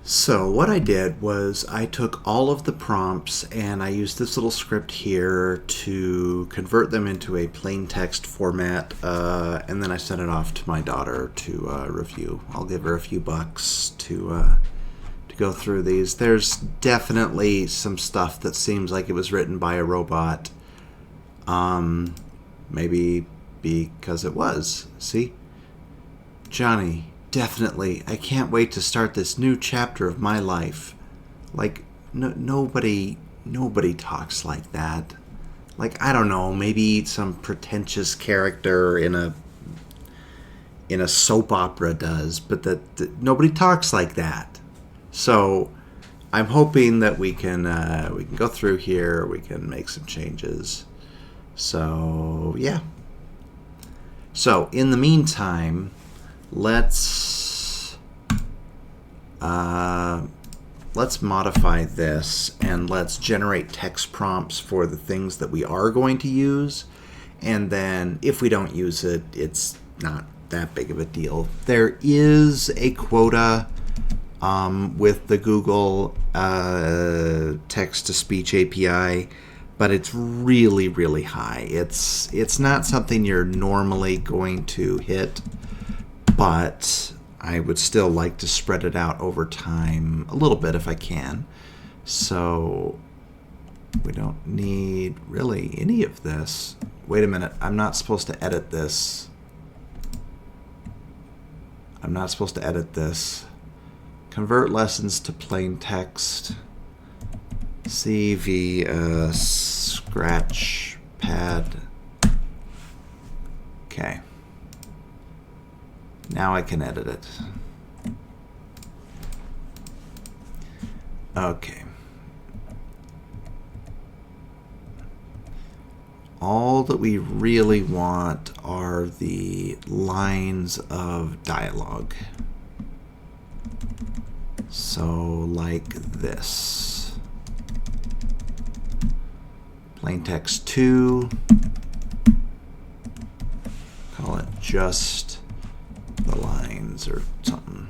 So what I did was I took all of the prompts and I used this little script here to convert them into a plain text format, and then I sent it off to my daughter to review. I'll give her a few bucks to go through these. There's definitely some stuff that seems like it was written by a robot. Maybe because it was. See? Johnny, definitely. I can't wait to start this new chapter of my life. Like, nobody talks like that. Like, I don't know, maybe some pretentious character in a soap opera does, but that nobody talks like that. So, I'm hoping that we can go through here. We can make some changes. So, yeah. So, in the meantime, let's modify this and let's generate text prompts for the things that we are going to use. And then if we don't use it, it's not that big of a deal. There is a quota with the Google text-to-speech API, but it's really, really high. It's not something you're normally going to hit, but I would still like to spread it out over time a little bit if I can. So we don't need really any of this. Wait a minute, I'm not supposed to edit this. I'm not supposed to edit this. Convert lessons to plain text. CV scratch pad. Okay. Now I can edit it. Okay. All that we really want are the lines of dialogue. So, like this. Plain text 2. Call it just the lines or something.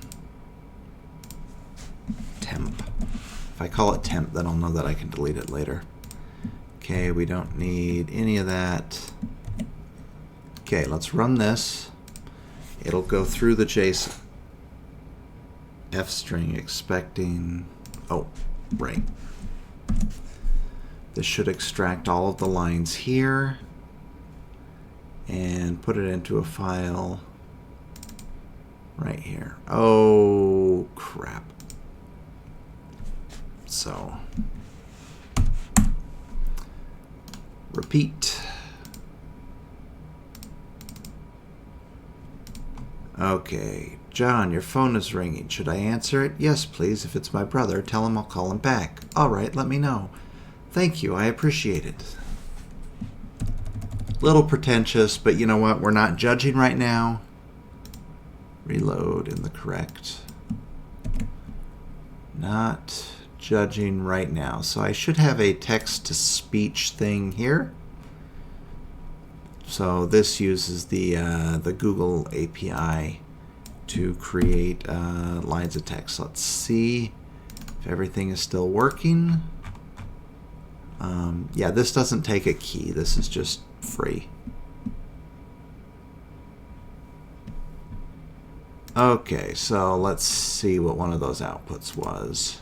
Temp. If I call it temp, then I'll know that I can delete it later. Okay, we don't need any of that. Okay, let's run this. It'll go through the JSON. F string expecting. Oh, right. This should extract all of the lines here and put it into a file right here. Oh, crap. So, repeat. Okay, John, your phone is ringing. Should I answer it? Yes, please. If it's my brother, tell him I'll call him back. All right, let me know. Thank you, I appreciate it. Little pretentious, but you know what? We're not judging right now. Reload in the correct. Not judging right now. So I should have a text-to-speech thing here. So this uses the Google API to create lines of text. Let's see if everything is still working. Yeah, this doesn't take a key. This is just free. Okay, so let's see what one of those outputs was.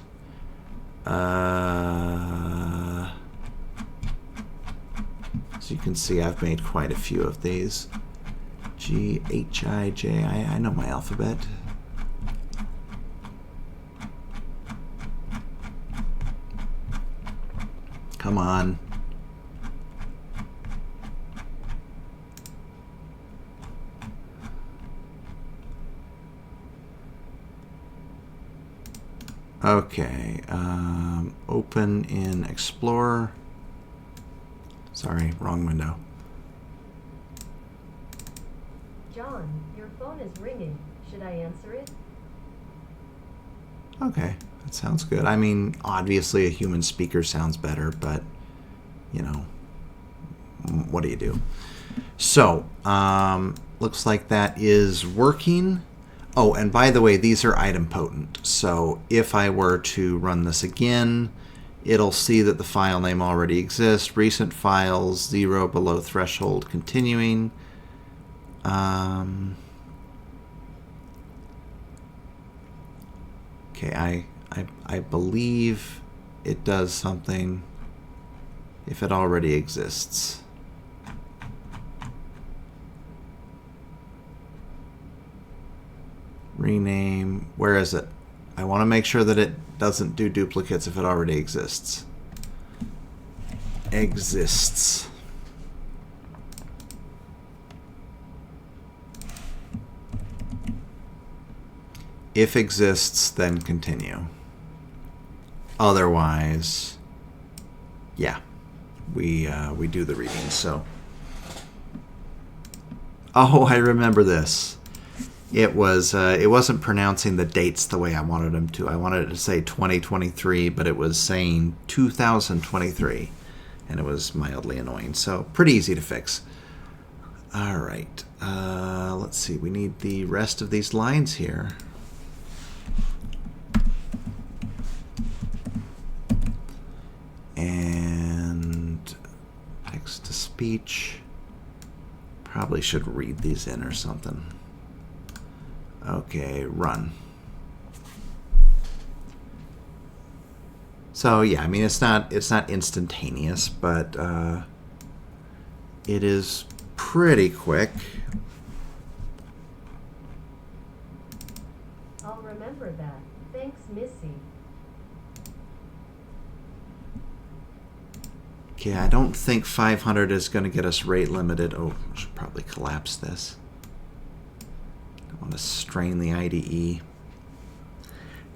So you can see I've made quite a few of these. G, H, I, J, I know my alphabet. Come on. Okay, open in Explorer. Sorry, wrong window. John, your phone is ringing. Should I answer it? Okay, that sounds good. I mean, obviously a human speaker sounds better, but, you know, what do you do? So, looks like that is working. Oh, and by the way, these are idempotent. So if I were to run this again, it'll see that the file name already exists. Recent files, 0 below threshold, continuing. Okay, I believe it does something if it already exists. Rename. Where is it? I want to make sure that it doesn't do duplicates if it already exists. Exists. If exists, then continue. Otherwise, yeah, we do the reading. So, oh, I remember this. It wasn't pronouncing the dates the way I wanted them to. I wanted it to say 2023, but it was saying 2023, and it was mildly annoying. So pretty easy to fix. All right, let's see. We need the rest of these lines here. And text to speech. Probably should read these in or something. Okay, run. So yeah, I mean it's not instantaneous, but it is pretty quick. I'll remember that. Thanks, Missy. Okay, I don't think 500 is going to get us rate limited. Oh, I should probably collapse this. Don't want to strain the IDE.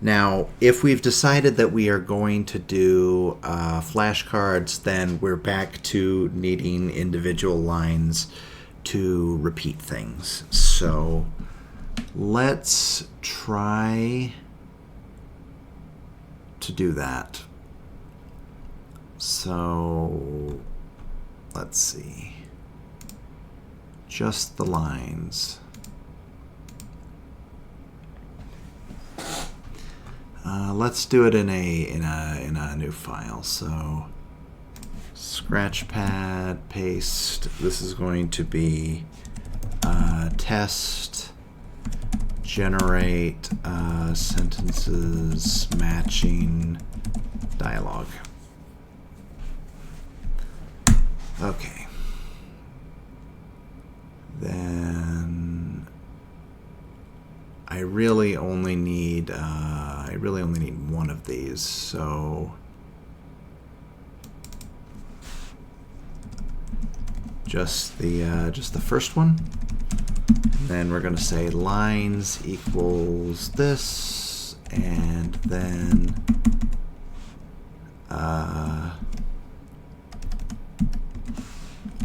Now, if we've decided that we are going to do flashcards, then we're back to needing individual lines to repeat things. So let's try to do that. So let's see. Just the lines. Let's do it in a new file. So Scratchpad, paste. This is going to be test, generate sentences matching dialogue. Okay. Then I really only need one of these. So just the first one. And then we're going to say lines equals this, and then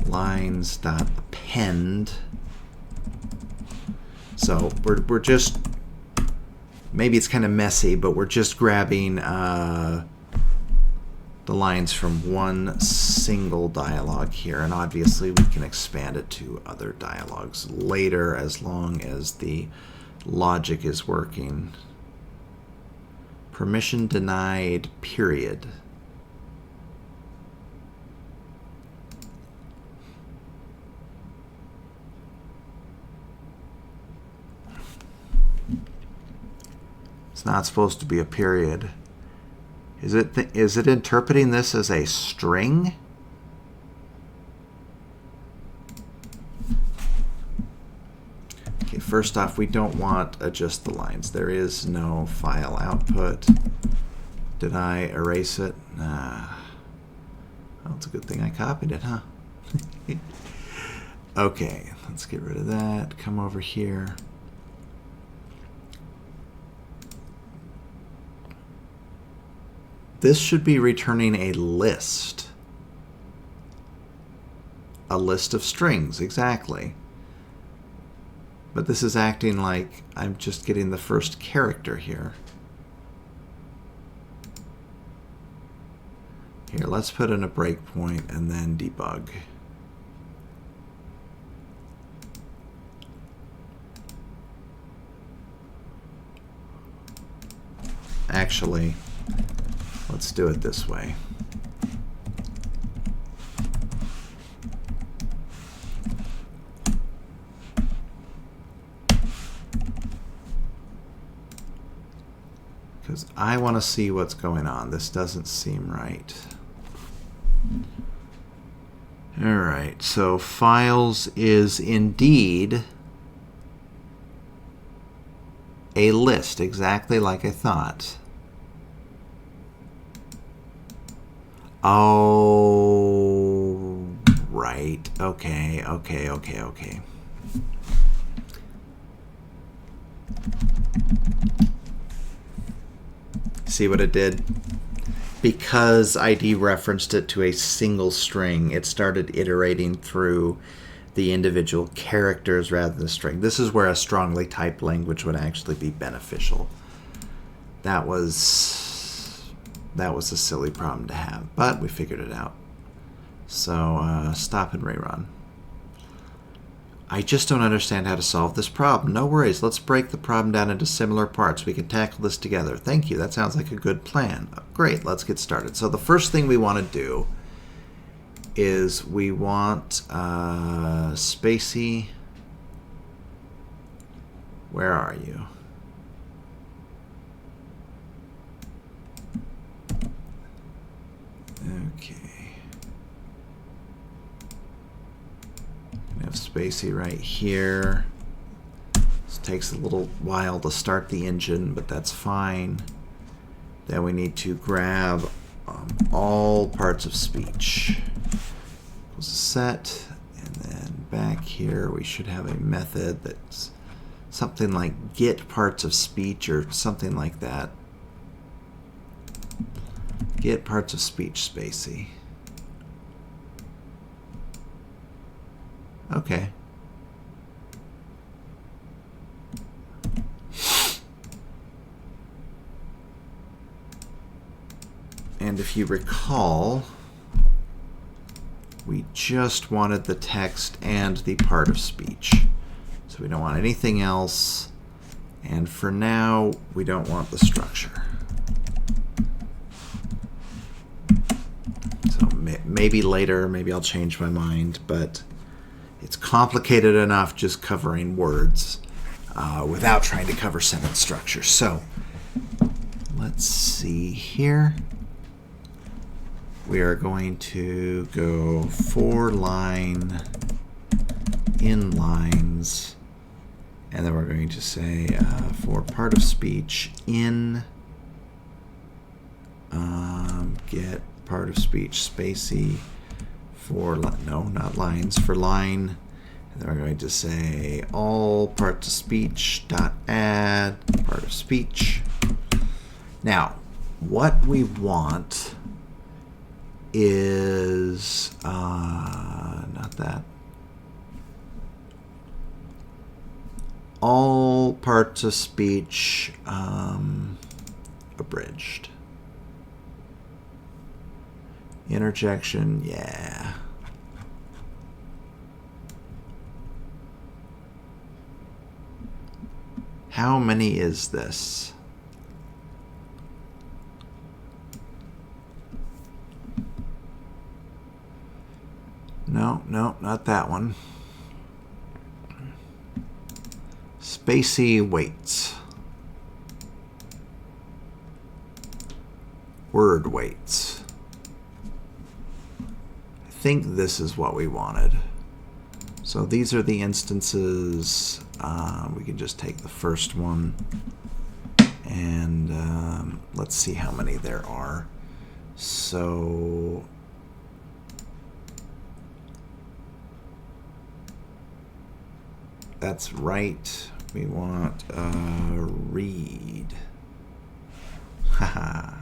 lines dot append. So we're just, maybe it's kind of messy, but we're just grabbing the lines from one single dialogue here, and obviously we can expand it to other dialogues later as long as the logic is working. Permission denied, period. It's not supposed to be a period. Is it interpreting this as a string? Okay, first off, we don't want adjust the lines. There is no file output. Did I erase it? Nah. Well, it's a good thing I copied it, huh? Okay, let's get rid of that. Come over here. This should be returning a list. A list of strings, exactly. But this is acting like I'm just getting the first character here. Here, let's put in a breakpoint and then debug. Actually, let's do it this way. Because I want to see what's going on. This doesn't seem right. All right, so files is indeed a list, exactly like I thought. Oh, right. Okay. See what it did? Because I dereferenced it to a single string, it started iterating through the individual characters rather than the string. This is where a strongly typed language would actually be beneficial. That was a silly problem to have, but we figured it out. So stop and rerun. I just don't understand how to solve this problem. No worries, let's break the problem down into similar parts. We can tackle this together. Thank you, that sounds like a good plan. Great, let's get started. So the first thing we want to do is we want Spacey. Where are you? Okay. We have Spacey right here. This takes a little while to start the engine, but that's fine. Then we need to grab all parts of speech. Set, and then back here we should have a method that's something like get parts of speech or something like that. Get parts of speech, Spacey. Okay. And if you recall, we just wanted the text and the part of speech. So we don't want anything else. And for now, we don't want the structure. So maybe later, maybe I'll change my mind, but it's complicated enough just covering words without trying to cover sentence structure. So let's see here. We are going to go for line in lines, and then we're going to say for part of speech in get part of speech Spacey for no, not lines, for line, and then we're going to say all parts of speech dot add part of speech. Now, what we want is not that. All parts of speech abridged. Interjection, yeah. How many is this? No, not that one. Spacey weights. Word weights. I think this is what we wanted. So these are the instances. We can just take the first one and let's see how many there are. So that's right. We want read. Haha.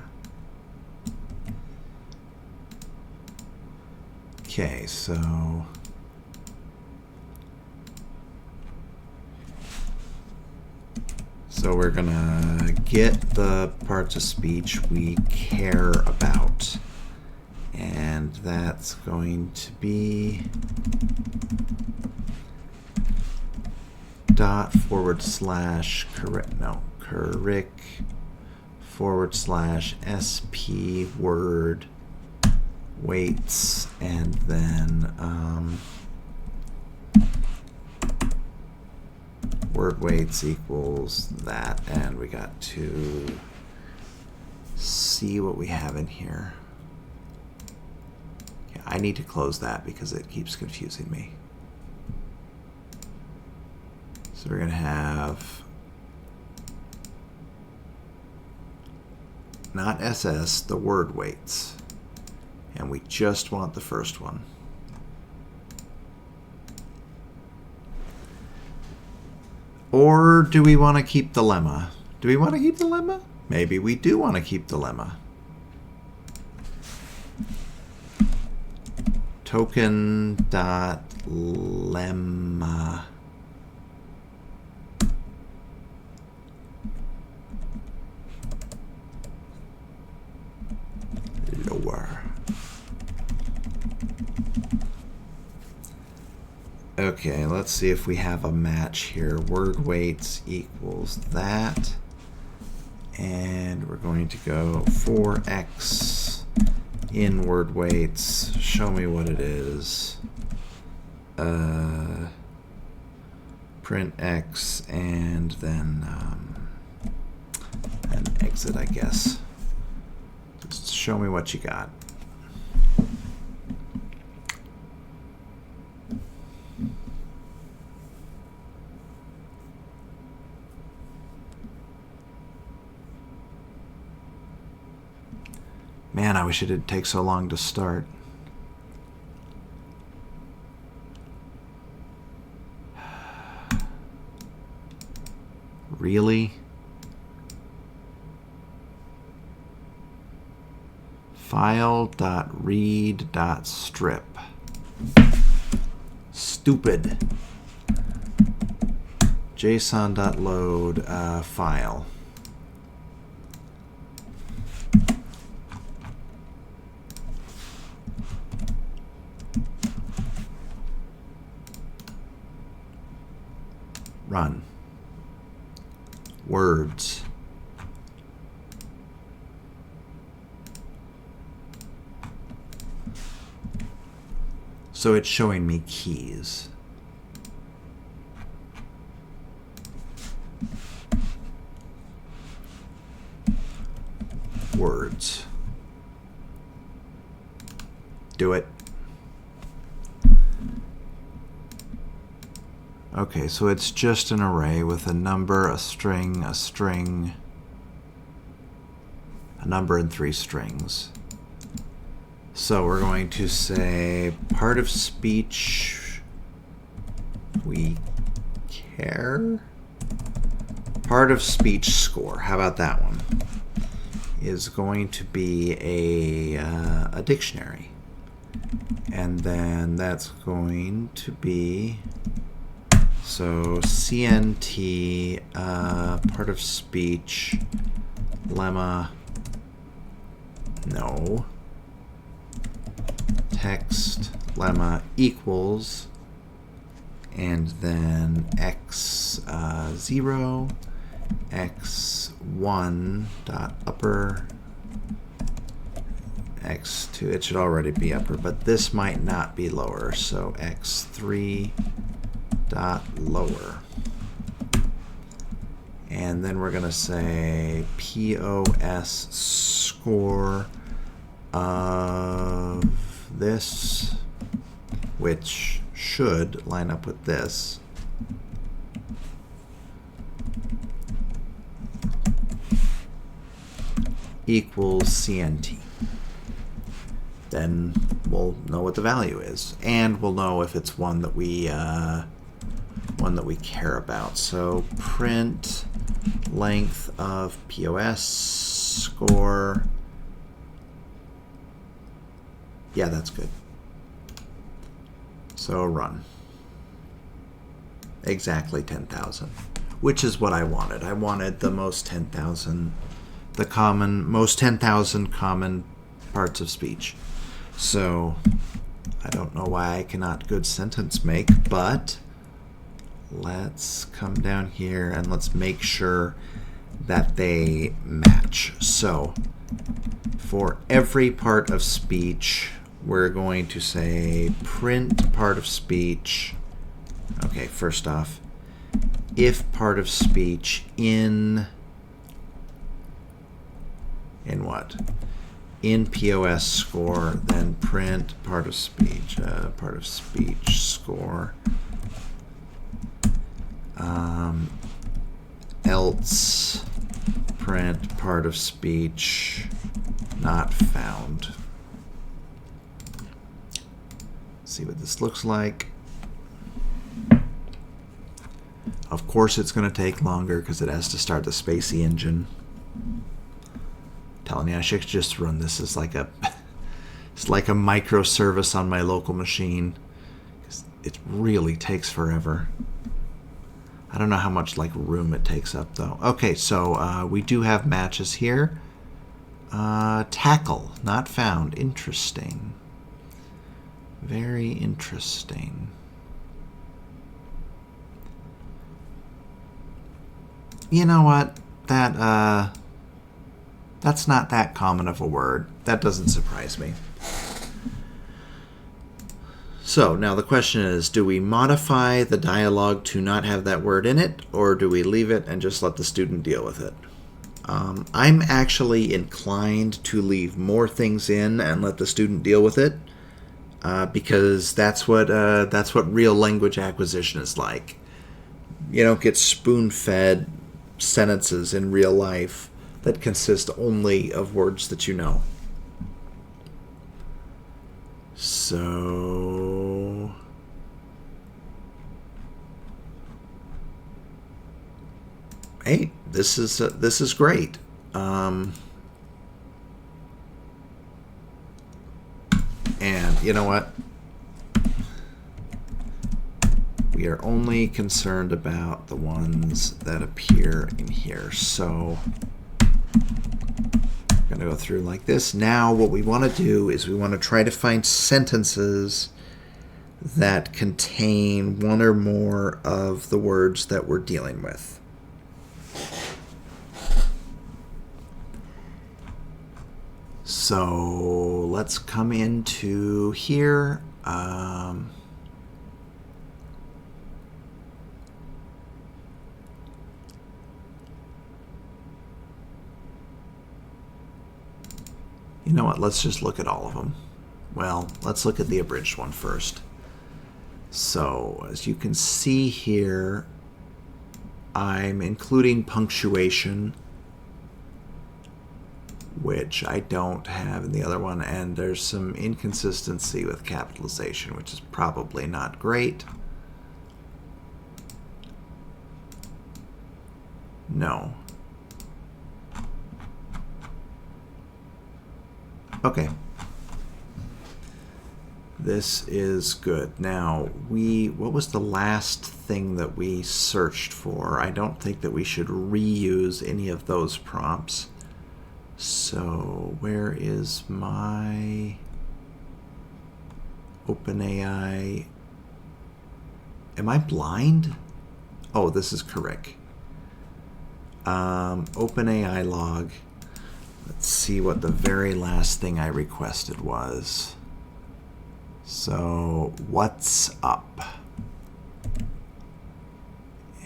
Okay, so we're gonna get the parts of speech we care about, and that's going to be // correct /sp word weights, and then word weights equals that, and we got to see what we have in here. Yeah, I need to close that because it keeps confusing me. So we're going to have not SS, the word weights. And we just want the first one. Or do we want to keep the lemma? Do we want to keep the lemma? Maybe we do want to keep the lemma. Token.lemma. Lower. Okay, let's see if we have a match here. Word weights equals that. And we're going to go for X in word weights. Show me what it is. Print X and then an exit, I guess. Just show me what you got. Man, I wish it didn't take so long to start. Really? File.read.strip. Stupid. JSON.load file. Run. Words. So it's showing me keys. Words. Do it. Okay, so it's just an array with a number, a string, a number, and 3 strings. So we're going to say part of speech we care. Part of speech score. How about that one? Is going to be a dictionary. And then that's going to be, so CNT, part of speech, lemma, no. Text lemma equals, and then x0, x1 dot upper, x2, it should already be upper, but this might not be lower, so x3 dot lower. And then we're going to say POS score of this, which should line up with this. Equals CNT. Then we'll know what the value is, and we'll know if it's one that we care about. So print length of POS score. Yeah, that's good. So run. Exactly 10,000, which is what I wanted. I wanted the most 10,000, most 10,000 common parts of speech. So I don't know why I cannot good sentence make, but let's come down here and let's make sure that they match. So for every part of speech, we're going to say print part of speech. Okay, first off, if part of speech in what? In POS score, then print part of speech score. Else print part of speech not found. See what this looks like. Of course it's going to take longer because it has to start the spacey engine. Telling you, I should just run this as like a it's like a microservice on my local machine. It really takes forever. I don't know how much like room it takes up though. Okay, so we do have matches here. Tackle, not found. Interesting. Very interesting. You know what? That's not that common of a word. That doesn't surprise me. So now the question is, do we modify the dialogue to not have that word in it, or do we leave it and just let the student deal with it? I'm actually inclined to leave more things in and let the student deal with it, because that's what real language acquisition is like. You don't get spoon-fed sentences in real life that consist only of words that you know. So hey, this is great. And you know what? We are only concerned about the ones that appear in here. So I'm going to go through like this. Now what we want to do is we want to try to find sentences that contain one or more of the words that we're dealing with. So let's come into here. You know what? Let's just look at all of them. Well, let's look at the abridged one first. So, as you can see here, I'm including punctuation, which I don't have in the other one, and there's some inconsistency with capitalization, which is probably not great. No. Okay. This is good. Now, what was the last thing that we searched for? I don't think that we should reuse any of those prompts. So, where is my OpenAI? Am I blind? Oh, this is correct. OpenAI log. Let's see what the very last thing I requested was. So, what's up?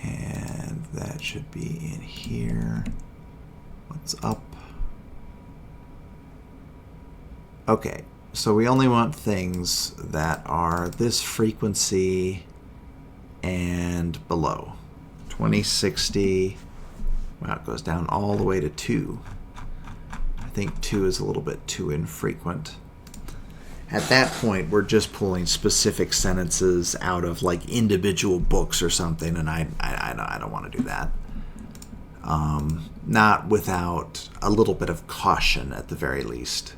And that should be in here. What's up? Okay, so we only want things that are this frequency and below. 2060. Wow, it goes down all the way to 2. I think 2 is a little bit too infrequent. At that point, we're just pulling specific sentences out of like individual books or something, and I don't want to do that. Not without a little bit of caution at the very least.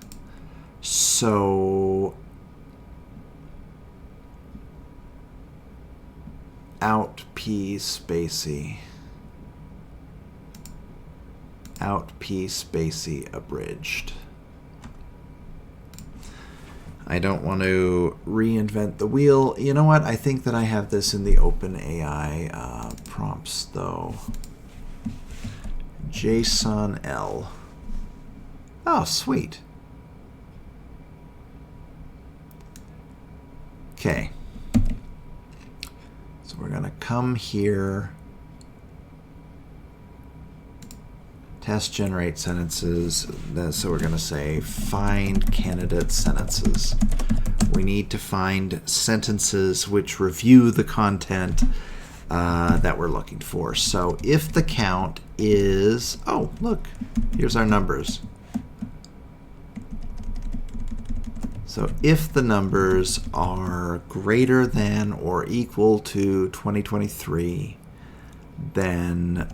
So, out P spacey. Out P spacey abridged. I don't want to reinvent the wheel. You know what? I think that I have this in the OpenAI prompts, though. JSON-L. Oh, sweet. Okay. So we're going to come here, test generate sentences. So we're going to say find candidate sentences. We need to find sentences which review the content that we're looking for. So if the count is, oh, look, here's our numbers. So if the numbers are greater than or equal to 2023, then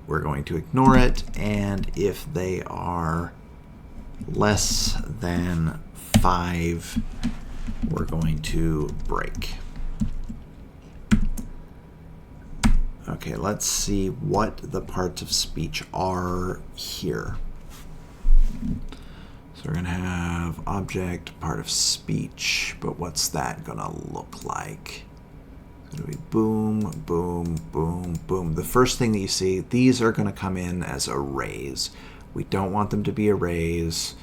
we're going to ignore it. And if they are less than 5, we're going to break. Okay, let's see what the parts of speech are here. So we're going to have object, part of speech, but what's that going to look like? It's going to be boom, boom, boom, boom. The first thing that you see, these are going to come in as arrays. We don't want them to be arrays,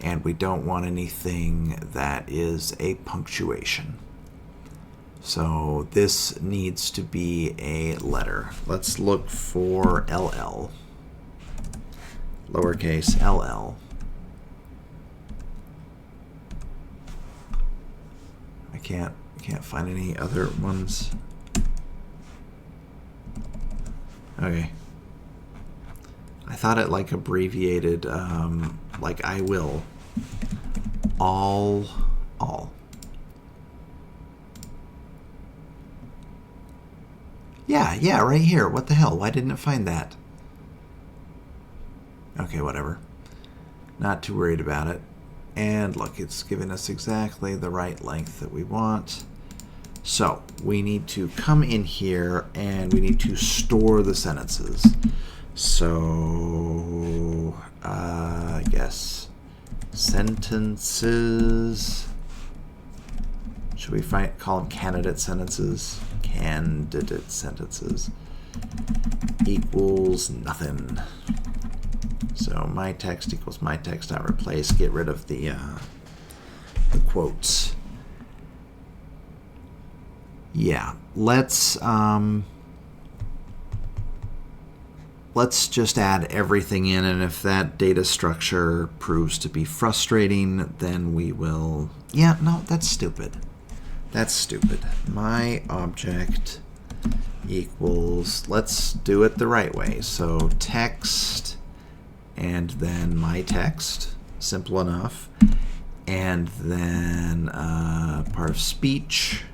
and we don't want anything that is a punctuation. So this needs to be a letter. Let's look for LL, lowercase ll. Can't find any other ones. Okay. I thought it like abbreviated, like I will. All. Yeah, right here. What the hell? Why didn't it find that? Okay, whatever. Not too worried about it. And look, it's giving us exactly the right length that we want. So we need to come in here and we need to store the sentences. So I guess sentences. Should we call them candidate sentences? Candidate sentences equals nothing. So my text equals my text. I replace. Get rid of the quotes. Yeah, let's just add everything in, and if that data structure proves to be frustrating, then we will. Yeah, no, that's stupid. That's stupid. My object equals. Let's do it the right way. So text. And then my text, simple enough, and then part of speech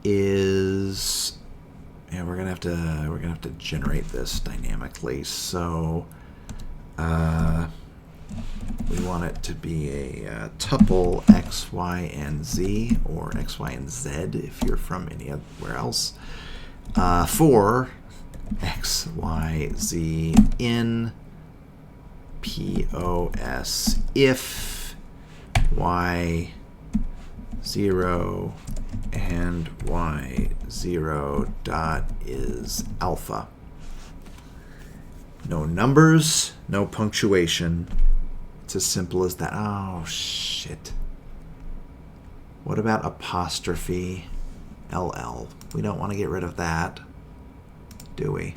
is, yeah, we're gonna have to generate this dynamically. So we want it to be a tuple x, y, and z, or x, y, and z if you're from anywhere else. For x, y, z in POS if y0 and y0 dot is alpha. No numbers, no punctuation. It's as simple as that. Oh, shit. What about apostrophe LL? We don't want to get rid of that, do we?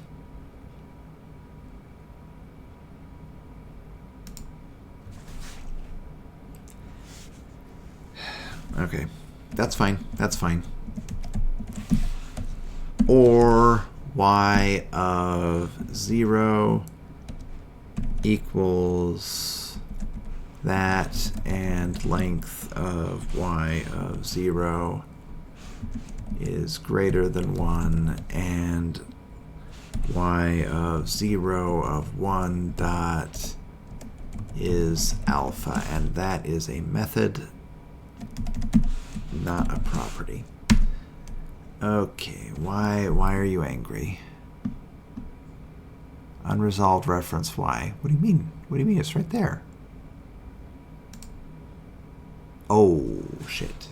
Okay, that's fine. That's fine. Or y of 0 equals that, and length of y of 0 is greater than 1, and y of 0 of 1 dot is alpha, and that is a method, not a property. Okay, why are you angry? Unresolved reference y. What do you mean? What do you mean? It's right there. Oh, shit.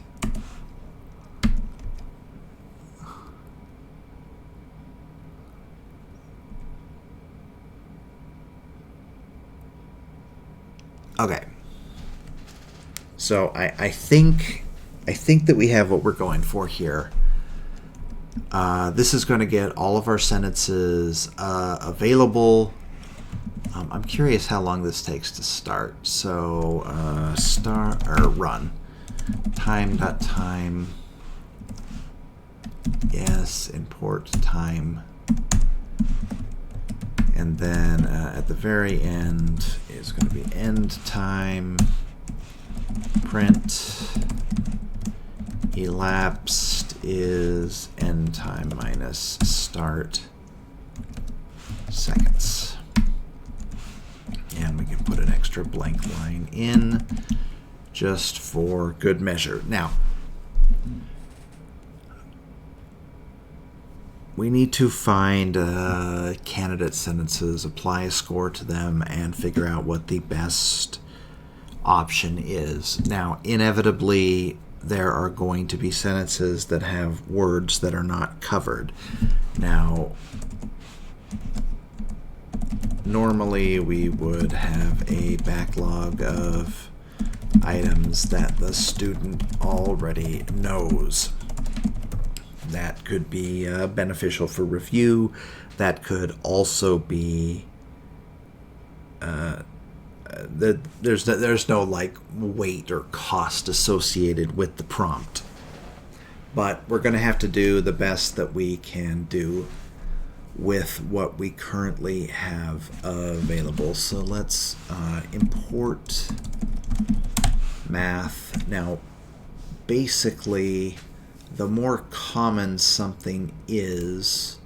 Okay. So I think that we have what we're going for here. This is going to get all of our sentences available. I'm curious how long this takes to start. So run. Time. Yes, import time. And then at the very end is going to be end time. Print. Elapsed is end time minus start seconds. And we can put an extra blank line in just for good measure. Now, we need to find candidate sentences, apply a score to them, and figure out what the best option is. Now, inevitably, there are going to be sentences that have words that are not covered. Now, normally we would have a backlog of items that the student already knows. That could be beneficial for review. That could also be there's no like weight or cost associated with the prompt, but we're going to have to do the best that we can do with what we currently have available. So let's import math. Now, basically, the more common something is,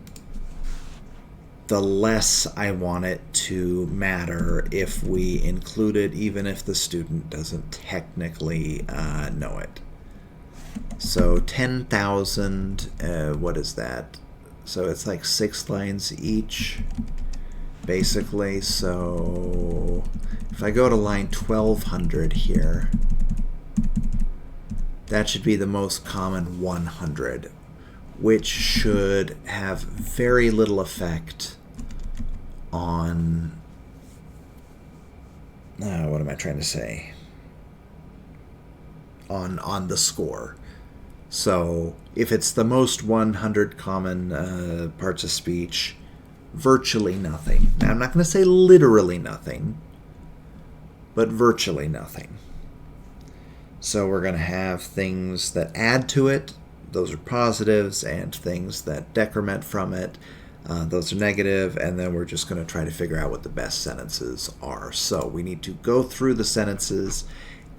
the less I want it to matter if we include it, even if the student doesn't technically know it. So 10,000, what is that? So it's like 6 lines each, basically. So if I go to line 1200 here, that should be the most common 100, which should have very little effect on, what am I trying to say? On the score. So if it's the most 100 common parts of speech, virtually nothing. Now, I'm not going to say literally nothing, but virtually nothing. So we're going to have things that add to it, those are positives, and things that decrement from it, those are negative, and then we're just going to try to figure out what the best sentences are. So we need to go through the sentences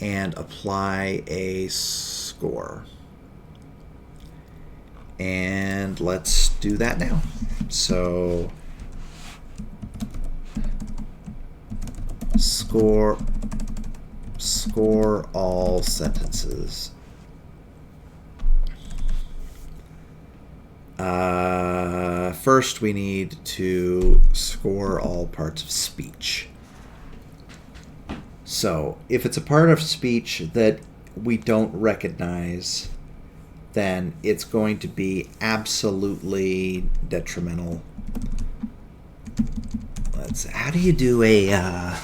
and apply a score. And let's do that now. So score all sentences. First, we need to score all parts of speech. So if it's a part of speech that we don't recognize, then it's going to be absolutely detrimental. How do you do a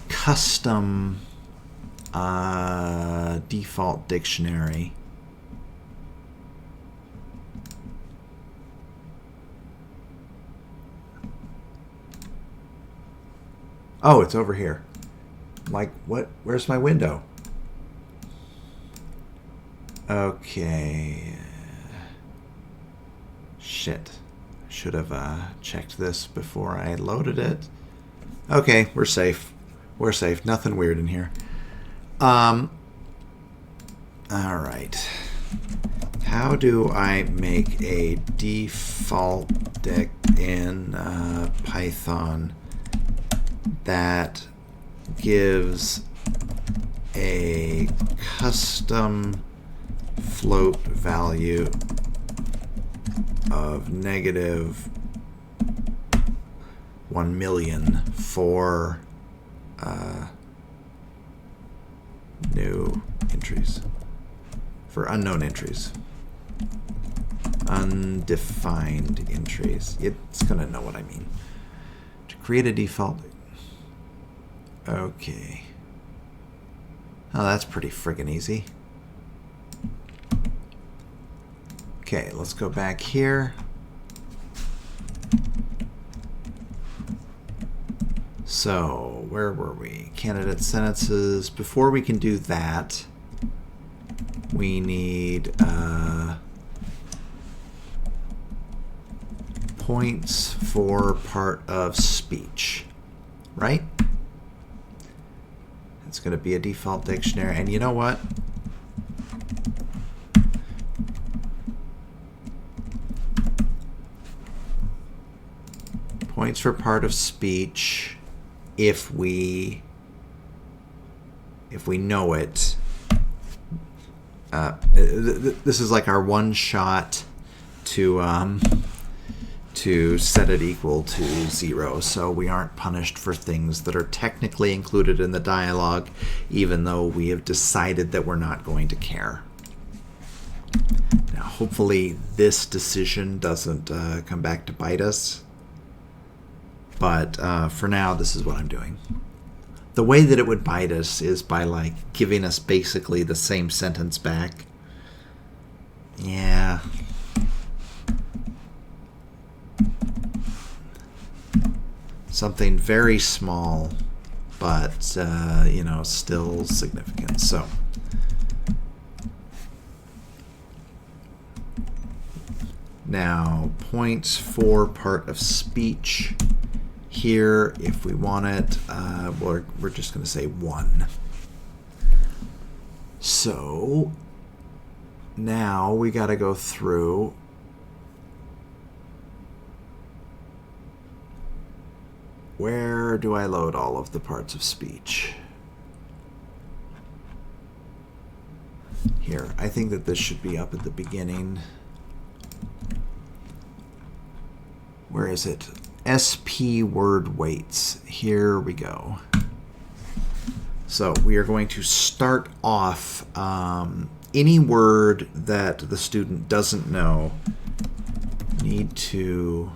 custom default dictionary? Oh, it's over here. Like, what? Where's my window? Okay. Shit. Should have checked this before I loaded it. Okay, we're safe. We're safe. Nothing weird in here. All right. How do I make a default dict in Python that gives a custom float value of negative 1 million for new entries, for unknown entries, undefined entries? It's going to know what I mean. To create a default. Okay. Oh, that's pretty friggin' easy. Okay, let's go back here. So, where were we? Candidate sentences. Before we can do that, we need points for part of speech, right? It's going to be a default dictionary. And you know what? Points for part of speech if we know it. This is like our one shot to set it equal to 0, so we aren't punished for things that are technically included in the dialogue, even though we have decided that we're not going to care. Now, hopefully this decision doesn't come back to bite us, but for now, this is what I'm doing. The way that it would bite us is by like giving us basically the same sentence back. Yeah. Something very small, but you know, still significant. So now points for part of speech. Here, if we want it, we're just going to say 1. So now we got to go through where do I load all of the parts of speech? Here, I think that this should be up at the beginning. Where is it? SP word weights. Here we go. So we are going to start off any word that the student doesn't know. Need to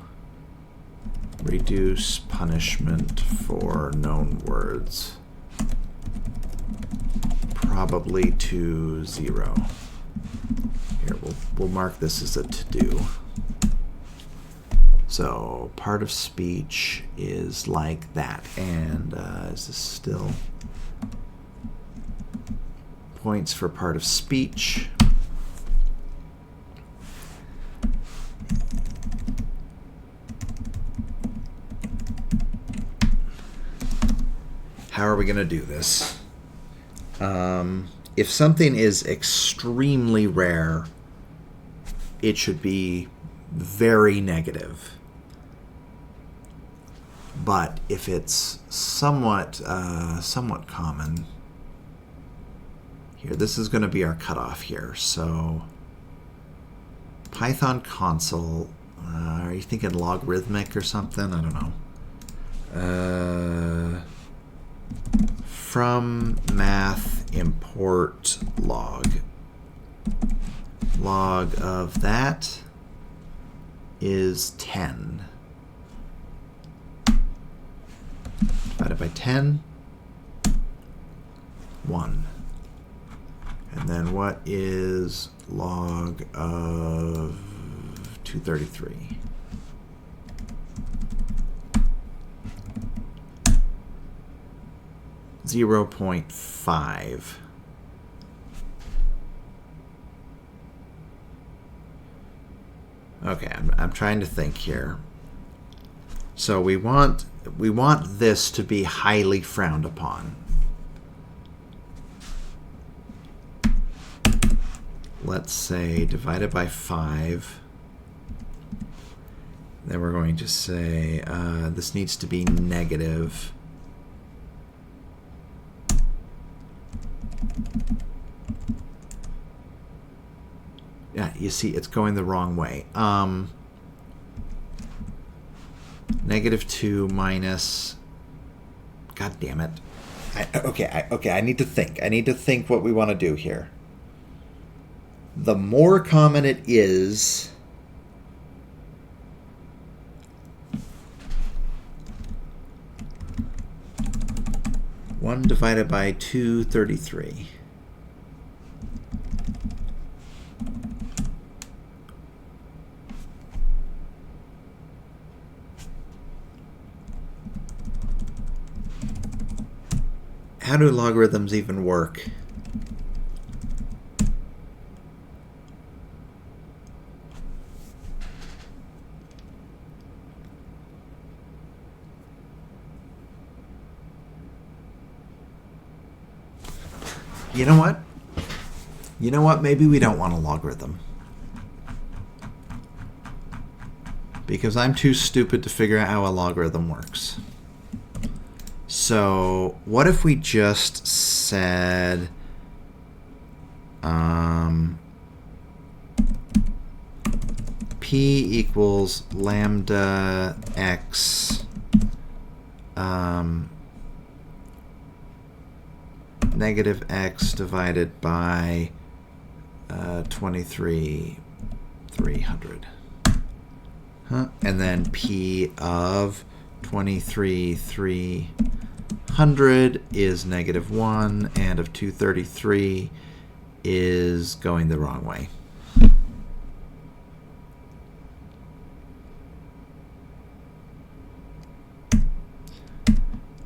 reduce punishment for known words. Probably to 0. Here, we'll mark this as a to-do. So part of speech is like that. And is this still points for part of speech? How are we going to do this? If something is extremely rare, it should be very negative. But if it's somewhat common, here, this is going to be our cutoff here. So Python console, are you thinking logarithmic or something? I don't know. From math import log. Log of that is 10. Divided by 10, 1. And then what is log of 233? .5. Okay, I'm trying to think here. So we want this to be highly frowned upon. Let's say divided by 5. Then we're going to say this needs to be negative. Yeah, you see, it's going the wrong way. -2 minus. God damn it. Okay, I need to think. I need to think what we want to do here. The more common it is, 1 divided by 233. How do logarithms even work? You know what? You know what? Maybe we don't want a logarithm. Because I'm too stupid to figure out how a logarithm works. So what if we just said P equals lambda x negative x divided by 23,300. And then P of 23,300 is -1, and of 233 is going the wrong way.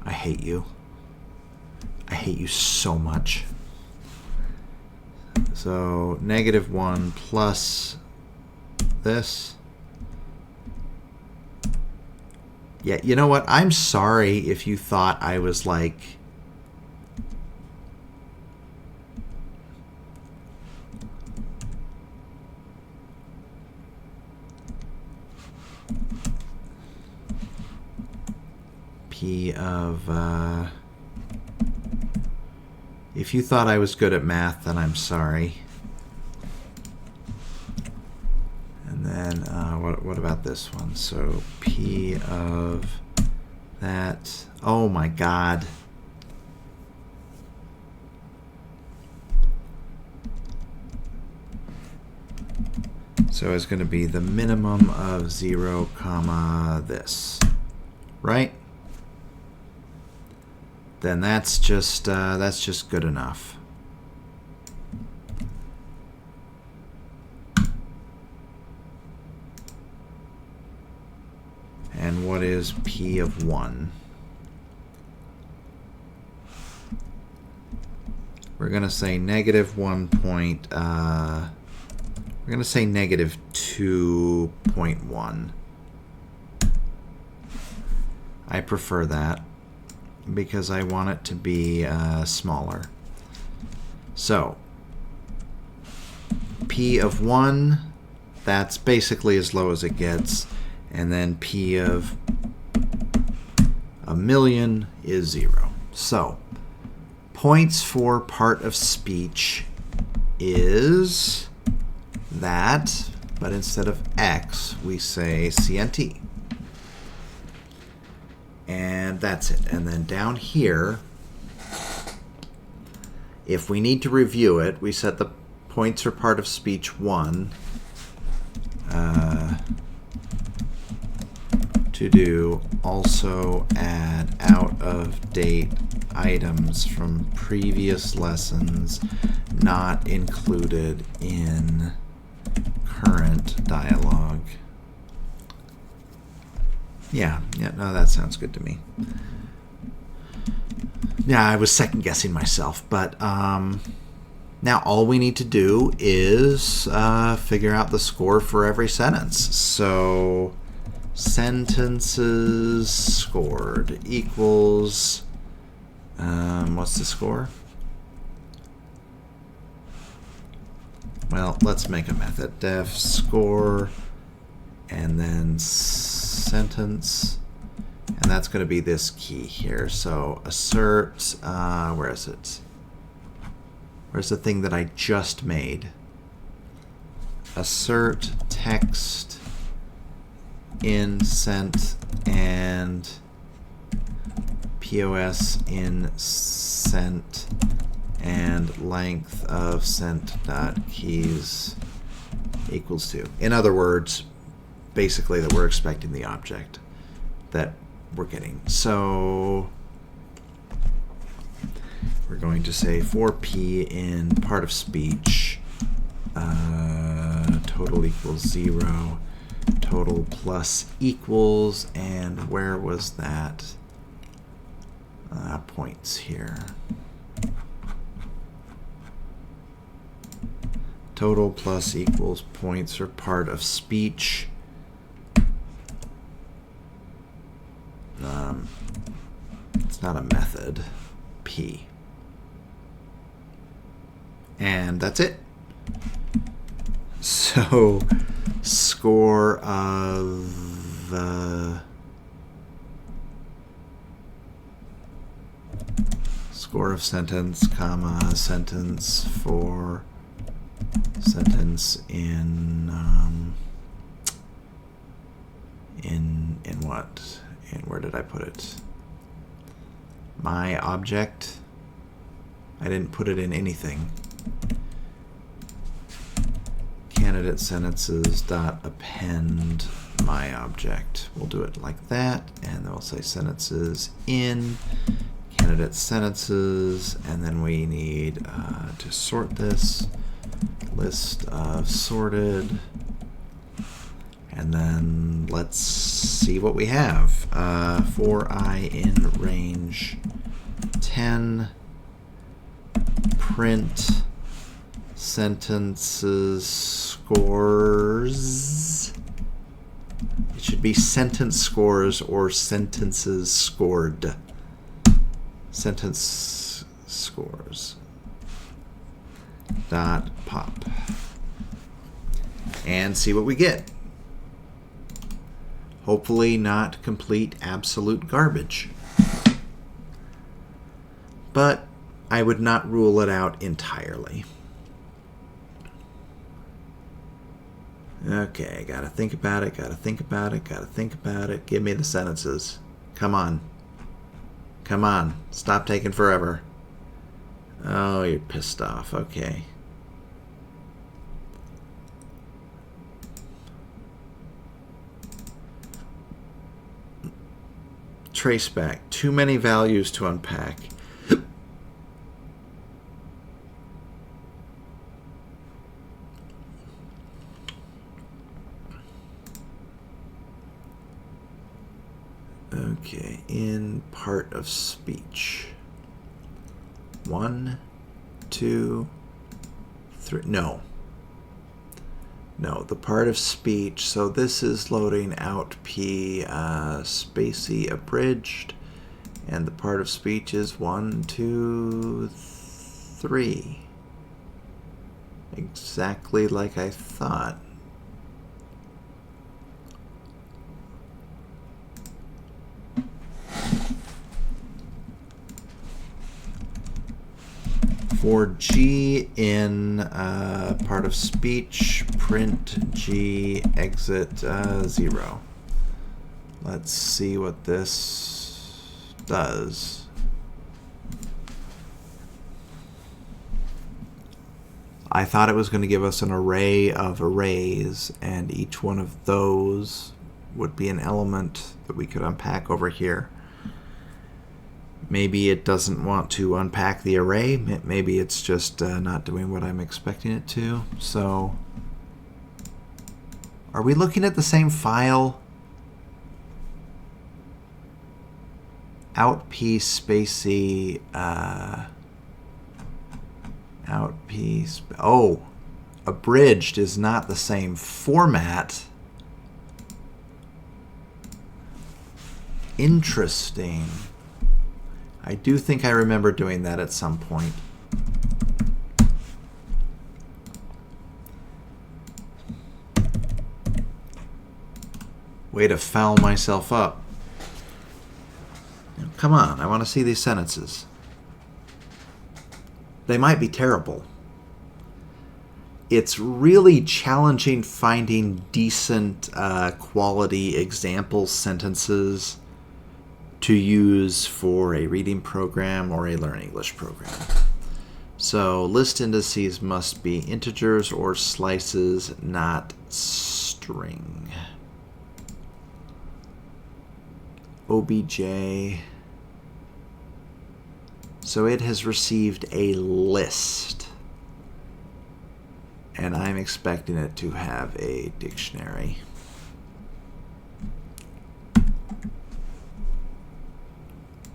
I hate you. I hate you so much. So -1 plus this. Yeah, you know what? I'm sorry if you thought I was like... P of... If you thought I was good at math, then I'm sorry. And then what about this one? So P of that. Oh my God. So it's going to be the minimum of 0, comma this, right? Then that's just good enough. And what is P of 1? We're going to say -1 point. We're going to say -2.1. I prefer that because I want it to be smaller. So P of 1, that's basically as low as it gets. And then P of 1,000,000 is 0. So points for part of speech is that, but instead of x, we say CNT. And that's it. And then down here, if we need to review it, we set the points for part of speech 1. To do also add out-of-date items from previous lessons not included in current dialogue. Yeah, no, that sounds good to me. Yeah, I was second guessing myself, but now all we need to do is figure out the score for every sentence. So sentences scored equals, what's the score? Well, let's make a method. Def score, and then sentence, and that's going to be this key here. So assert, where is it? Where's the thing that I just made? Assert text in sent and POS in sent and length of sent dot keys equals 2. In other words, basically that we're expecting the object that we're getting. So going to say for P in part of speech, total equals 0, total plus equals, and where was that? Points here. Total plus equals points are part of speech. It's not a method. P. And that's it. So score of sentence, comma, sentence for sentence in what? And where did I put it? My object. I didn't put it in anything. Candidate sentences dot append my object. We'll do it like that, and then we'll say sentences in candidate sentences, and then we need to sort this list of sorted, and then let's see what we have. For I in range 10, print sentences scores. It should be sentence scores or sentences scored. Sentence scores dot pop, and see what we get. Hopefully not complete absolute garbage, but I would not rule it out entirely. Okay, gotta think about it, gotta think about it, gotta think about it. Give me the sentences. Come on. Come on. Stop taking forever. Oh, you're pissed off. Okay. Trace back. Too many values to unpack. Okay, in part of speech. 1, 2, 3. No, the part of speech. So this is loading out P spacey abridged, and the part of speech is 1, 2, 3. Exactly like I thought. For G in part of speech, print G exit 0. Let's see what this does. I thought it was going to give us an array of arrays, and each one of those would be an element that we could unpack over here. Maybe it doesn't want to unpack the array. Maybe it's just not doing what I'm expecting it to. So, are we looking at the same file? Out P spacey. Oh, abridged is not the same format. Interesting. I do think I remember doing that at some point. Way to foul myself up. Come on, I want to see these sentences. They might be terrible. It's really challenging finding decent quality example sentences to use for a reading program or a Learn English program. So list indices must be integers or slices, not string. OBJ. So it has received a list. And I'm expecting it to have a dictionary.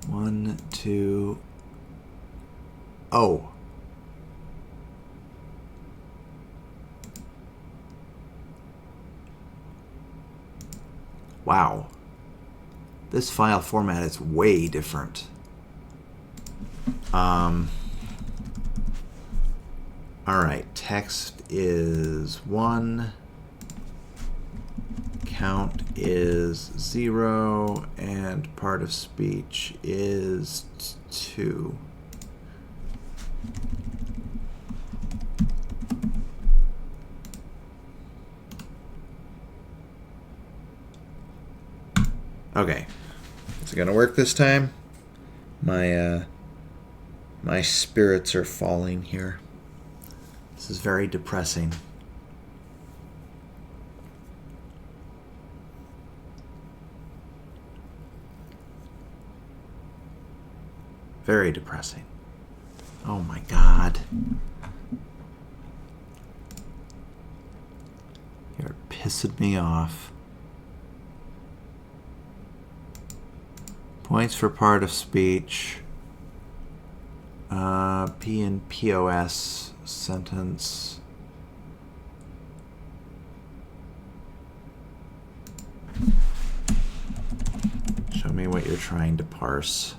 One, two. Oh. Wow. This file format is way different. Alright, text is 1, count is 0, and part of speech is 2. Okay, is it gonna work this time? My spirits are falling here. This is very depressing. Very depressing. Oh my God. You're pissing me off. Points for part of speech. P and POS sentence. Show me what you're trying to parse.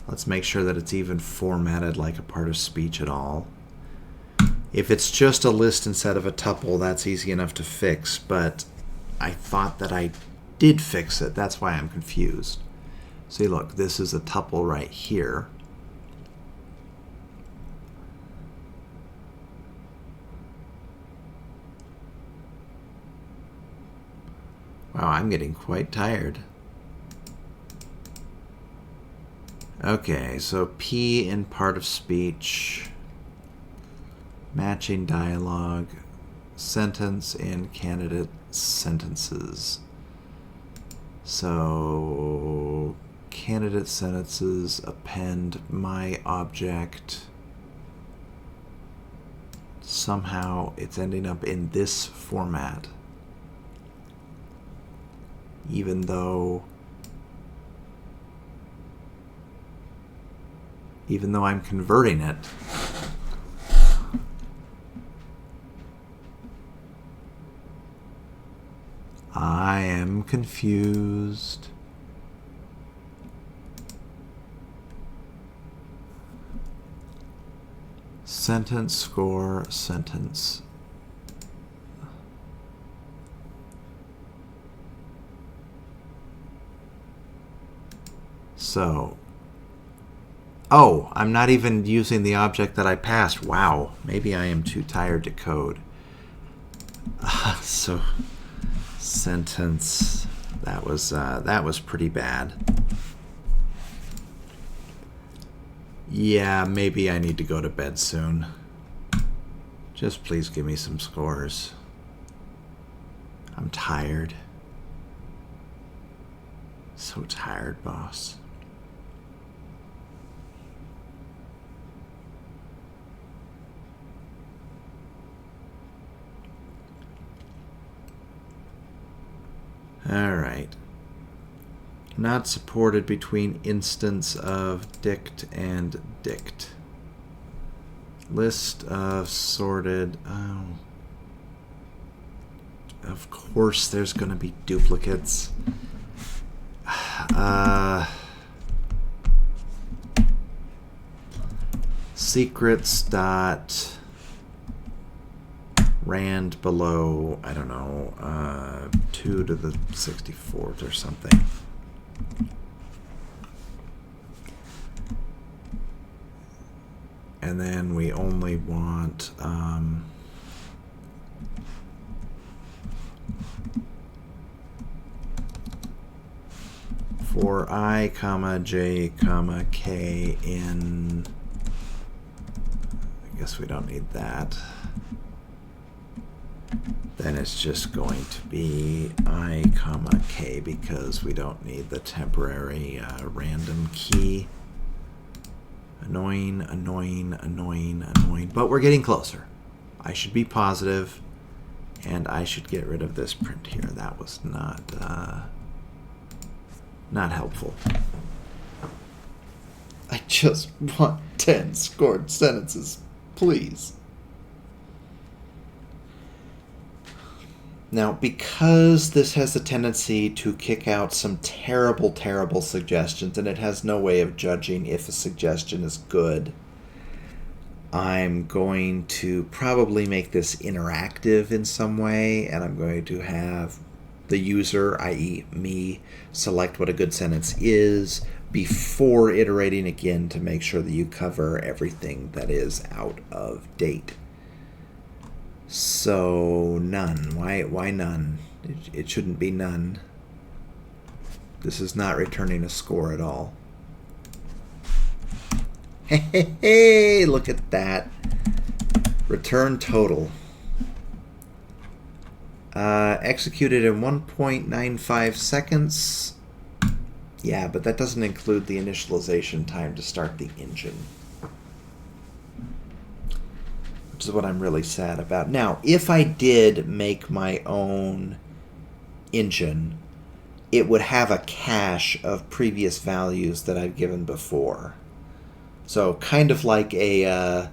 Let's make sure that it's even formatted like a part of speech at all. If it's just a list instead of a tuple, that's easy enough to fix, but I thought that I did fix it. That's why I'm confused. See, look, this is a tuple right here. Wow, I'm getting quite tired. Okay, so P in part of speech, matching dialogue, sentence in candidate sentences. So candidate sentences, append my object. Somehow it's ending up in this format. Even though I'm converting it. I am confused. Sentence, score, sentence. So, oh, I'm not even using the object that I passed. Wow, maybe I am too tired to code. So, sentence, that was pretty bad. Yeah, maybe I need to go to bed soon. Just please give me some scores. I'm tired. So tired, boss. All right. Not supported between instance of dict and dict. List of sorted. Oh. Of course there's going to be duplicates. Secrets dot rand below, I don't know, 2 to the 64th or something. And then we only want for I, comma, j, comma, k in, I guess we don't need that. then it's just going to be I, comma, K, because we don't need the temporary random key. Annoying, annoying, annoying, annoying. But we're getting closer. I should be positive, and I should get rid of this print here. That was not helpful. I just want 10 scored sentences, please. Now, because this has a tendency to kick out some terrible, terrible suggestions, and it has no way of judging if a suggestion is good, I'm going to probably make this interactive in some way, and I'm going to have the user, i.e. me, select what a good sentence is before iterating again to make sure that you cover everything that is out of date. So, none. Why none? It shouldn't be none. This is not returning a score at all. Hey, look at that. Return total. Executed in 1.95 seconds. Yeah, but that doesn't include the initialization time to start the engine, which is what I'm really sad about. Now, if I did make my own engine, it would have a cache of previous values that I've given before. So kind of like a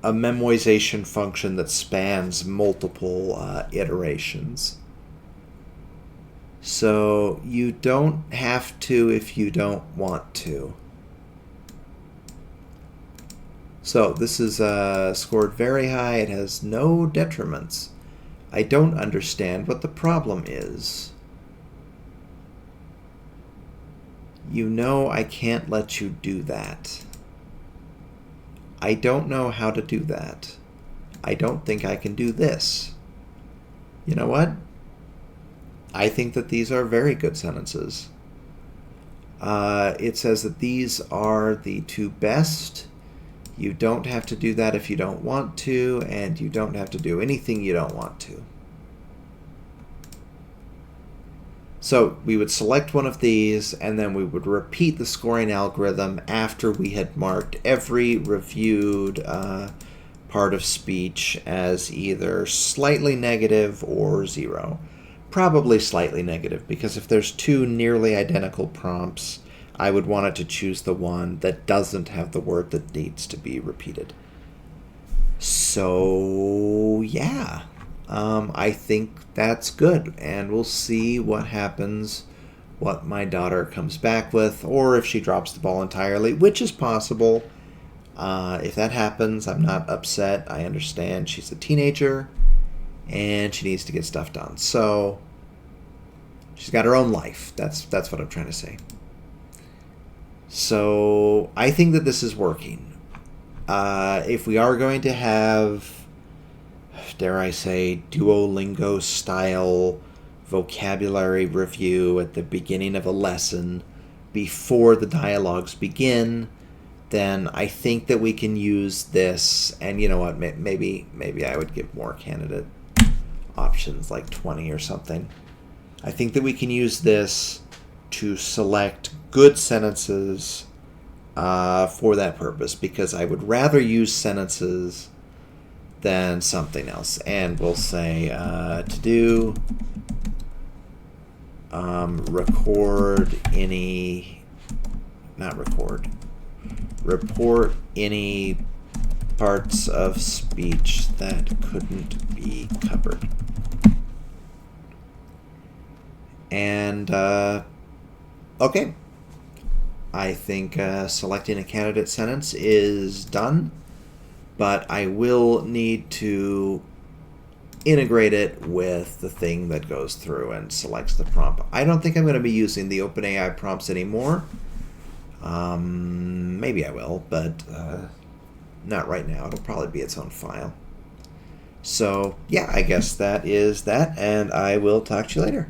memoization function that spans multiple iterations. So you don't have to if you don't want to. So this is scored very high. It has no detriments. I don't understand what the problem is. You know I can't let you do that. I don't know how to do that. I don't think I can do this. You know what? I think that these are very good sentences. It says that these are the two best. You don't have to do that if you don't want to, and you don't have to do anything you don't want to. So we would select one of these, and then we would repeat the scoring algorithm after we had marked every reviewed part of speech as either slightly negative or 0. Probably slightly negative, because if there's two nearly identical prompts, I would want it to choose the one that doesn't have the word that needs to be repeated. So, yeah, I think that's good, and we'll see what happens, what my daughter comes back with, or if she drops the ball entirely, which is possible. If that happens, I'm not upset. I understand she's a teenager, and she needs to get stuff done. So she's got her own life. That's what I'm trying to say. So I think that this is working. If we are going to have, dare I say, Duolingo-style vocabulary review at the beginning of a lesson before the dialogues begin, then I think that we can use this. And you know what? Maybe I would give more candidate options, like 20 or something. I think that we can use this to select good sentences for that purpose, because I would rather use sentences than something else. And we'll say to do report any parts of speech that couldn't be covered. And okay, I think selecting a candidate sentence is done, but I will need to integrate it with the thing that goes through and selects the prompt. I don't think I'm going to be using the OpenAI prompts anymore. Maybe I will, but not right now. It'll probably be its own file. So yeah, I guess that is that, and I will talk to you later.